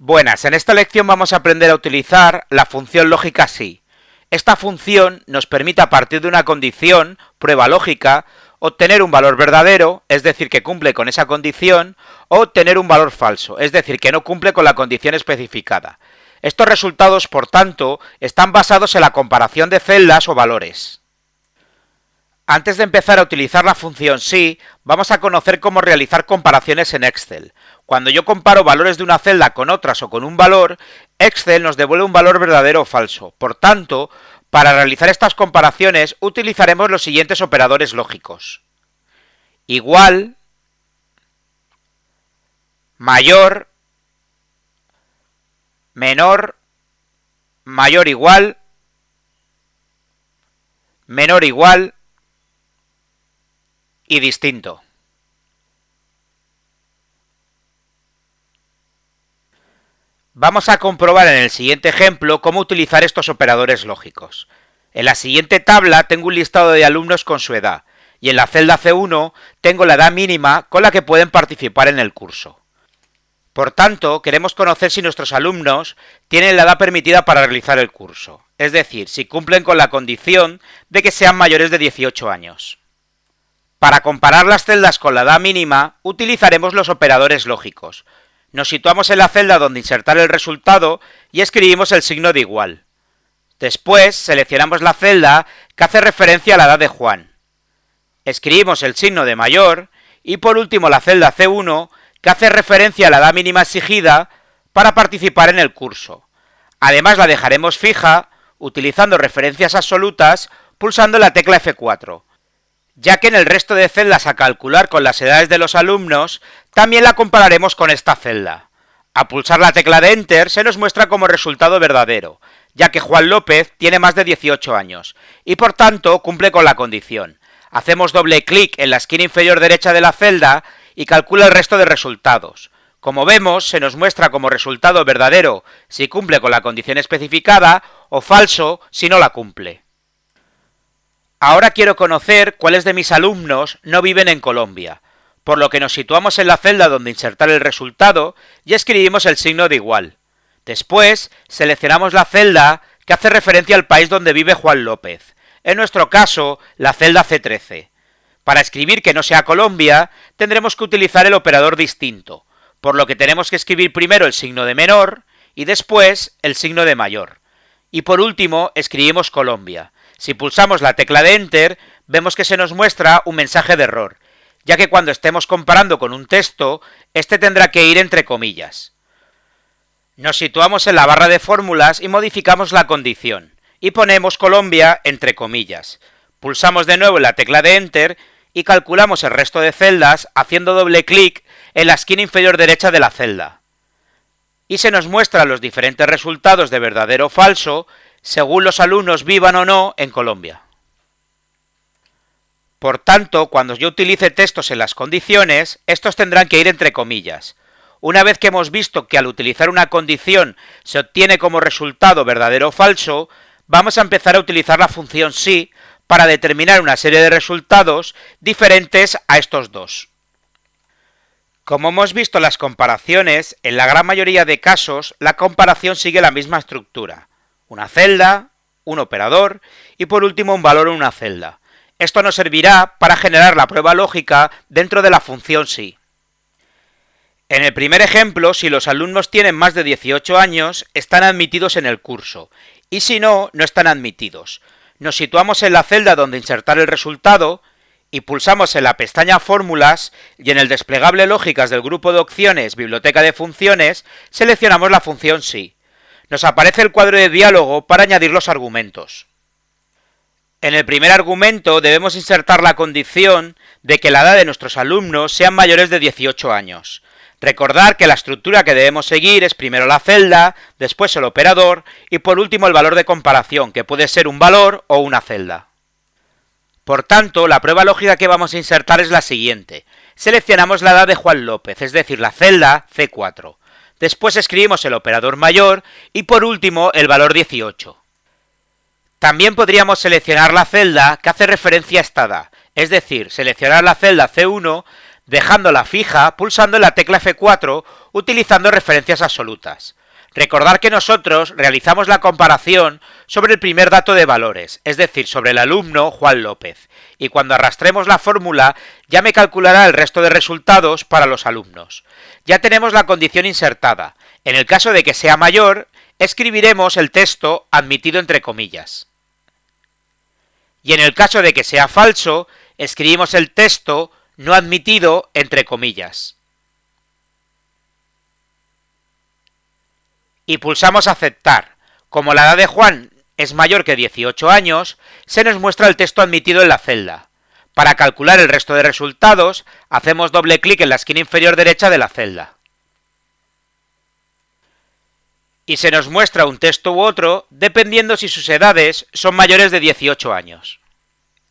Buenas, en esta lección vamos a aprender a utilizar la función lógica SI. Esta función nos permite a partir de una condición, prueba lógica, obtener un valor verdadero, es decir, que cumple con esa condición, o obtener un valor falso, es decir, que no cumple con la condición especificada. Estos resultados, por tanto, están basados en la comparación de celdas o valores. Antes de empezar a utilizar la función SI, vamos a conocer cómo realizar comparaciones en Excel. Cuando yo comparo valores de una celda con otras o con un valor, Excel nos devuelve un valor verdadero o falso. Por tanto, para realizar estas comparaciones utilizaremos los siguientes operadores lógicos. Igual, mayor, menor, mayor igual, menor igual y distinto. Vamos a comprobar en el siguiente ejemplo cómo utilizar estos operadores lógicos. En la siguiente tabla tengo un listado de alumnos con su edad, y en la celda C1 tengo la edad mínima con la que pueden participar en el curso. Por tanto, queremos conocer si nuestros alumnos tienen la edad permitida para realizar el curso, es decir, si cumplen con la condición de que sean mayores de 18 años. Para comparar las celdas con la edad mínima, utilizaremos los operadores lógicos. Nos situamos en la celda donde insertar el resultado y escribimos el signo de igual. Después, seleccionamos la celda que hace referencia a la edad de Juan. Escribimos el signo de mayor y por último la celda C1 que hace referencia a la edad mínima exigida para participar en el curso. Además la dejaremos fija utilizando referencias absolutas pulsando la tecla F4. Ya que en el resto de celdas a calcular con las edades de los alumnos, también la compararemos con esta celda. A pulsar la tecla de Enter se nos muestra como resultado verdadero, ya que Juan López tiene más de 18 años, y por tanto cumple con la condición. Hacemos doble clic en la esquina inferior derecha de la celda y calcula el resto de resultados. Como vemos, se nos muestra como resultado verdadero si cumple con la condición especificada, o falso si no la cumple. Ahora quiero conocer cuáles de mis alumnos no viven en Colombia, por lo que nos situamos en la celda donde insertar el resultado y escribimos el signo de igual. Después, seleccionamos la celda que hace referencia al país donde vive Juan López, en nuestro caso, la celda C13. Para escribir que no sea Colombia, tendremos que utilizar el operador distinto, por lo que tenemos que escribir primero el signo de menor y después el signo de mayor. Y por último, escribimos Colombia. Si pulsamos la tecla de Enter, vemos que se nos muestra un mensaje de error, ya que cuando estemos comparando con un texto, este tendrá que ir entre comillas. Nos situamos en la barra de fórmulas y modificamos la condición, y ponemos Colombia entre comillas. Pulsamos de nuevo la tecla de Enter y calculamos el resto de celdas haciendo doble clic en la esquina inferior derecha de la celda. Y se nos muestran los diferentes resultados de verdadero o falso, según los alumnos vivan o no en Colombia. Por tanto, cuando yo utilice textos en las condiciones, estos tendrán que ir entre comillas. Una vez que hemos visto que al utilizar una condición se obtiene como resultado verdadero o falso, vamos a empezar a utilizar la función SI para determinar una serie de resultados diferentes a estos dos. Como hemos visto en las comparaciones, en la gran mayoría de casos la comparación sigue la misma estructura. Una celda, un operador y por último un valor en una celda. Esto nos servirá para generar la prueba lógica dentro de la función SI. En el primer ejemplo, si los alumnos tienen más de 18 años, están admitidos en el curso, y si no, no están admitidos. Nos situamos en la celda donde insertar el resultado y pulsamos en la pestaña Fórmulas y en el desplegable Lógicas del grupo de opciones Biblioteca de funciones seleccionamos la función SI. Nos aparece el cuadro de diálogo para añadir los argumentos. En el primer argumento debemos insertar la condición de que la edad de nuestros alumnos sean mayores de 18 años. Recordar que la estructura que debemos seguir es primero la celda, después el operador y por último el valor de comparación, que puede ser un valor o una celda. Por tanto, la prueba lógica que vamos a insertar es la siguiente. Seleccionamos la edad de Juan López, es decir, la celda C4. Después escribimos el operador mayor y por último el valor 18. También podríamos seleccionar la celda que hace referencia a esta edad, es decir, seleccionar la celda C1 dejándola fija pulsando la tecla F4 utilizando referencias absolutas. Recordad que nosotros realizamos la comparación sobre el primer dato de valores, es decir, sobre el alumno Juan López, y cuando arrastremos la fórmula ya me calculará el resto de resultados para los alumnos. Ya tenemos la condición insertada. En el caso de que sea mayor, escribiremos el texto admitido entre comillas. Y en el caso de que sea falso, escribimos el texto no admitido entre comillas. Y pulsamos aceptar. Como la edad de Juan es mayor que 18 años, se nos muestra el texto admitido en la celda. Para calcular el resto de resultados, hacemos doble clic en la esquina inferior derecha de la celda. Y se nos muestra un texto u otro, dependiendo si sus edades son mayores de 18 años.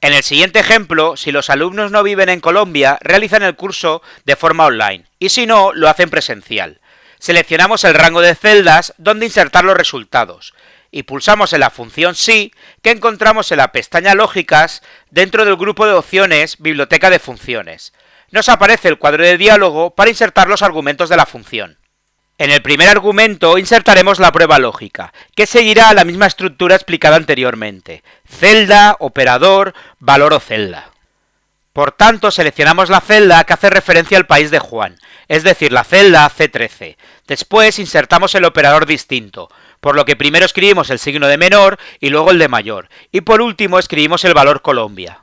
En el siguiente ejemplo, si los alumnos no viven en Colombia, realizan el curso de forma online, y si no, lo hacen presencial. Seleccionamos el rango de celdas donde insertar los resultados y pulsamos en la función Sí, que encontramos en la pestaña Lógicas dentro del grupo de opciones Biblioteca de funciones. Nos aparece el cuadro de diálogo para insertar los argumentos de la función. En el primer argumento insertaremos la prueba lógica, que seguirá la misma estructura explicada anteriormente: celda, operador, valor o celda. Por tanto, seleccionamos la celda que hace referencia al país de Juan, es decir, la celda C13. Después insertamos el operador distinto, por lo que primero escribimos el signo de menor y luego el de mayor, y por último escribimos el valor Colombia.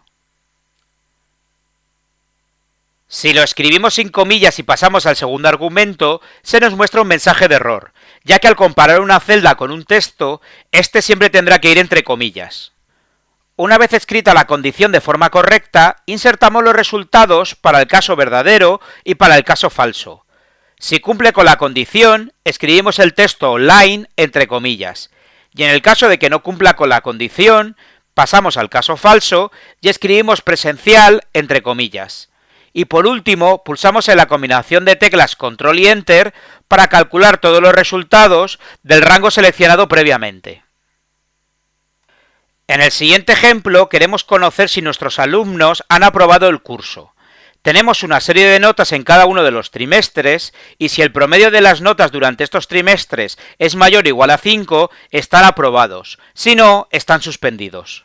Si lo escribimos sin comillas y pasamos al segundo argumento, se nos muestra un mensaje de error, ya que al comparar una celda con un texto, este siempre tendrá que ir entre comillas. Una vez escrita la condición de forma correcta, insertamos los resultados para el caso verdadero y para el caso falso. Si cumple con la condición, escribimos el texto online entre comillas, y en el caso de que no cumpla con la condición, pasamos al caso falso y escribimos presencial entre comillas. Y por último, pulsamos en la combinación de teclas Control y Enter para calcular todos los resultados del rango seleccionado previamente. En el siguiente ejemplo queremos conocer si nuestros alumnos han aprobado el curso. Tenemos una serie de notas en cada uno de los trimestres y si el promedio de las notas durante estos trimestres es mayor o igual a 5, están aprobados, si no, están suspendidos.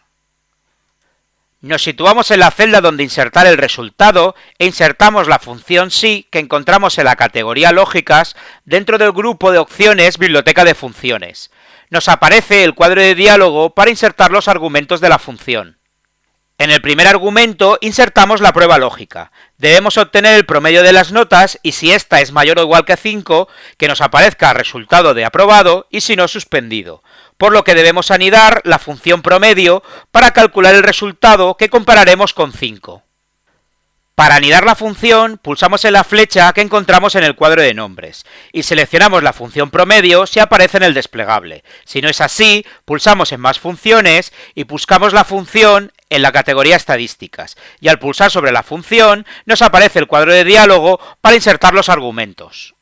Nos situamos en la celda donde insertar el resultado e insertamos la función Sí que encontramos en la categoría Lógicas dentro del grupo de opciones Biblioteca de funciones. Nos aparece el cuadro de diálogo para insertar los argumentos de la función. En el primer argumento insertamos la prueba lógica. Debemos obtener el promedio de las notas y si esta es mayor o igual que 5, que nos aparezca resultado de aprobado y si no suspendido, por lo que debemos anidar la función promedio para calcular el resultado que compararemos con 5. Para anidar la función, pulsamos en la flecha que encontramos en el cuadro de nombres y seleccionamos la función promedio si aparece en el desplegable. Si no es así, pulsamos en Más funciones y buscamos la función en la categoría Estadísticas, y al pulsar sobre la función nos aparece el cuadro de diálogo para insertar los argumentos.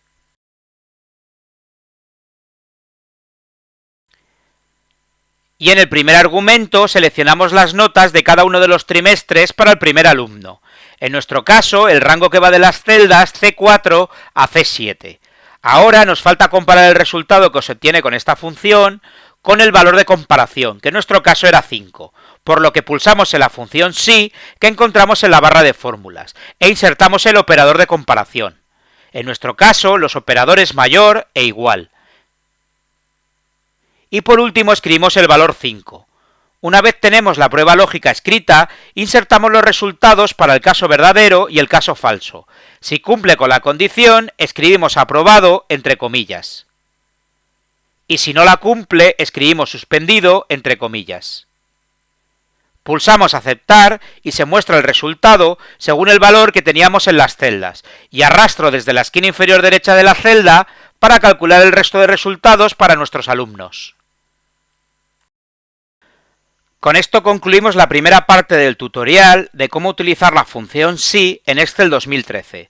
Y en el primer argumento seleccionamos las notas de cada uno de los trimestres para el primer alumno. En nuestro caso, el rango que va de las celdas C4 a C7. Ahora nos falta comparar el resultado que se obtiene con esta función con el valor de comparación, que en nuestro caso era 5, por lo que pulsamos en la función Sí que encontramos en la barra de fórmulas e insertamos el operador de comparación. En nuestro caso, los operadores mayor e igual. Y por último escribimos el valor 5. Una vez tenemos la prueba lógica escrita, insertamos los resultados para el caso verdadero y el caso falso. Si cumple con la condición, escribimos aprobado entre comillas. Y si no la cumple, escribimos suspendido entre comillas. Pulsamos aceptar y se muestra el resultado según el valor que teníamos en las celdas, y arrastro desde la esquina inferior derecha de la celda para calcular el resto de resultados para nuestros alumnos. Con esto concluimos la primera parte del tutorial de cómo utilizar la función Sí en Excel 2013.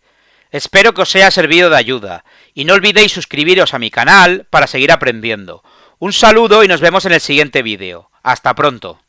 Espero que os haya servido de ayuda, y no olvidéis suscribiros a mi canal para seguir aprendiendo. Un saludo y nos vemos en el siguiente vídeo. ¡Hasta pronto!